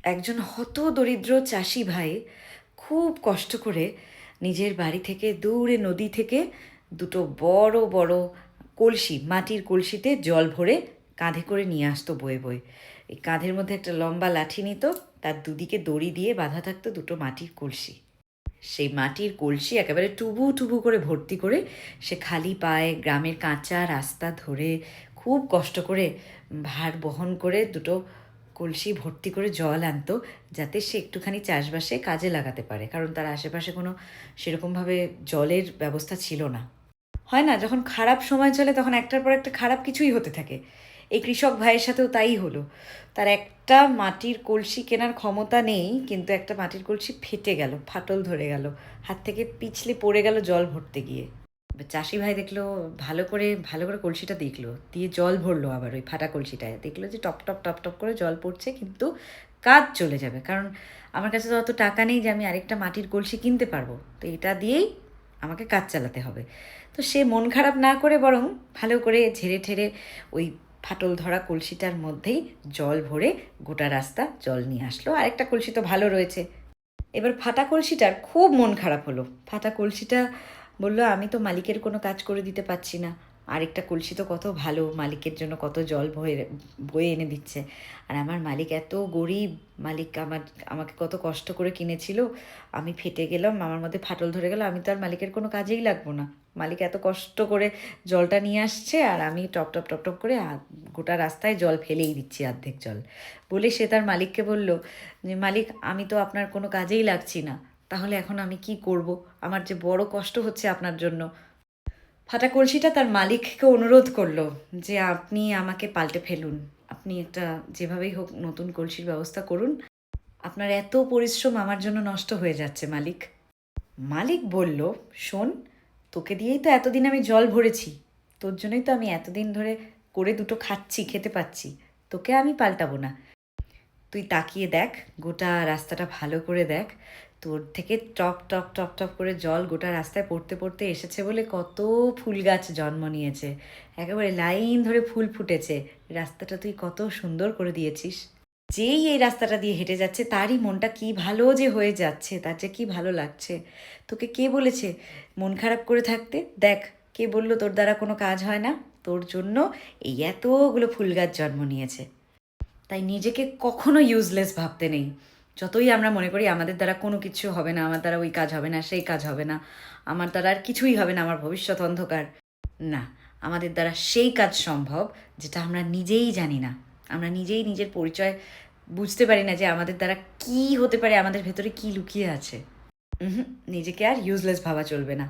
একজন হত দরিদ্র চাষি ভাই খুব কষ্ট করে নিজের বাড়ি থেকে দূরে নদী থেকে দুটো বড় বড় কলসি, মাটির কলসিতে জল ভরে কাঁধে করে নিয়ে আসতো বয়ে বয়ে। এই কাঁধের মধ্যে একটা লম্বা লাঠি নিত, তার দুদিকে দড়ি দিয়ে বাঁধা থাকতো দুটো মাটির কলসি। সেই মাটির কলসি একেবারে টুবু টুবু করে ভর্তি করে সে খালি পায়ে গ্রামের কাঁচা রাস্তা ধরে খুব কষ্ট করে ভার বহন করে দুটো কলসি ভর্তি করে জল আনতো, যাতে সে একটুখানি চাষবাসে কাজে লাগাতে পারে, কারণ তার আশেপাশে কোনো সেরকমভাবে জলের ব্যবস্থা ছিল না। হয় না, যখন খারাপ সময় চলে তখন একটার পর একটা খারাপ কিছুই হতে থাকে। এই কৃষক ভাইয়ের সাথেও তাই হলো। তার একটা মাটির কলসি কেনার ক্ষমতা নেই, কিন্তু একটা মাটির কলসি ফেটে গেল, ফাটল ধরে গেল, হাত থেকে পিছলে পড়ে গেল জল ভরতে গিয়ে। এবার চাষি ভাই দেখলো, ভালো করে কলসিটা দেখলো, দিয়ে জল ভরলো আবার ওই ফাটা কলসিটায়, দেখলো যে টপ টপ টপ টপ করে জল পড়ছে, কিন্তু কাজ চলে যাবে, কারণ আমার কাছে তো অত টাকা নেই যে আমি আরেকটা মাটির কলসি কিনতে পারবো, তো এটা দিয়েই আমাকে কাজ চালাতে হবে। তো সে মন খারাপ না করে বরং ভালো করে ঝেড়ে ঠেড়ে ওই ফাটল ধরা কলসিটার মধ্যেই জল ভরে গোটা রাস্তা জল নিয়ে আসলো। আরেকটা কলসি তো ভালো রয়েছে। এবার ফাটা কলসিটার খুব মন খারাপ হলো। ফাটা কলসিটা বলল, আমি তো মালিকের কোনো কাজ করে দিতে পারছি না, আরেকটা কলসি তো কত ভালো, মালিকের জন্য কত জল বয়ে বয়ে এনে দিচ্ছে, আর আমার মালিক এত গরিব, মালিক আমাকে কত কষ্ট করে কিনেছিল, আমি ফেটে গেলাম, আমার মধ্যে ফাটল ধরে গেল, আমি তো আর মালিকের কোনো কাজেই লাগবো না। মালিক এত কষ্ট করে জলটা নিয়ে আসছে, আর আমি টপ টপ টপ টপ করে গোটা রাস্তায় জল ফেলেই দিচ্ছি, অর্ধেক জল। বলে সে তার মালিককে বলল যে, মালিক, আমি তো আপনার কোনো কাজেই লাগছি না, তাহলে এখন আমি কি করব? আমার যে বড় কষ্ট হচ্ছে আপনার জন্য। ফাটা কলসিটা তার মালিককে অনুরোধ করলো যে, আপনি আমাকে পাল্টে ফেলুন, আপনি একটা যেভাবেই হোক নতুন কলসির ব্যবস্থা করুন, আপনার এত পরিশ্রম আমার জন্য নষ্ট হয়ে যাচ্ছে মালিক। মালিক বলল, শোন, তোকে দিয়েই তো এতদিন আমি জল ভরেছি, তোর জন্যই তো আমি এতদিন ধরে করে দুটো খাচ্ছি, খেতে পাচ্ছি, তোকে আমি পাল্টাবো না। তুই তাকিয়ে দেখ, গোটা রাস্তাটা ভালো করে দেখ, তোর থেকে টপ টপ টপ টপ করে জল গোটা রাস্তায় পড়তে পড়তে এসেছে বলে কত ফুল গাছ জন্ম নিয়েছে, একেবারে লাইন ধরে ফুল ফুটেছে, রাস্তাটা তুই কত সুন্দর করে দিয়েছিস। যেই এই রাস্তাটা দিয়ে হেঁটে যাচ্ছে তারই মনটা কি ভালো যে হয়ে যাচ্ছে, তার যে কি ভালো লাগছে। তোকে কে বলেছে মন খারাপ করে থাকতে? দেখ, কে বললো তোর দ্বারা কোনো কাজ হয় না? তোর জন্য এই এতগুলো ফুল গাছ জন্ম নিয়েছে। তাই নিজেকে কখনো ইউজলেস ভাবতে নেই। যতই আমরা মনে করি আমাদের দ্বারা কোনো কিছু হবে না, আমার দ্বারা ওই কাজ হবে না, সেই কাজ হবে না, আমার দ্বারা আর কিছুই হবে না, আমার ভবিষ্যৎ অন্ধকার, না, আমাদের দ্বারা সেই কাজ সম্ভব যেটা আমরা নিজেই জানি না। আমরা নিজেই নিজের পরিচয় বুঝতে পারি না যে আমাদের দ্বারা কী হতে পারে, আমাদের ভেতরে কী লুকিয়ে আছে। নিজেকে আর ইউজলেস ভাবা চলবে না।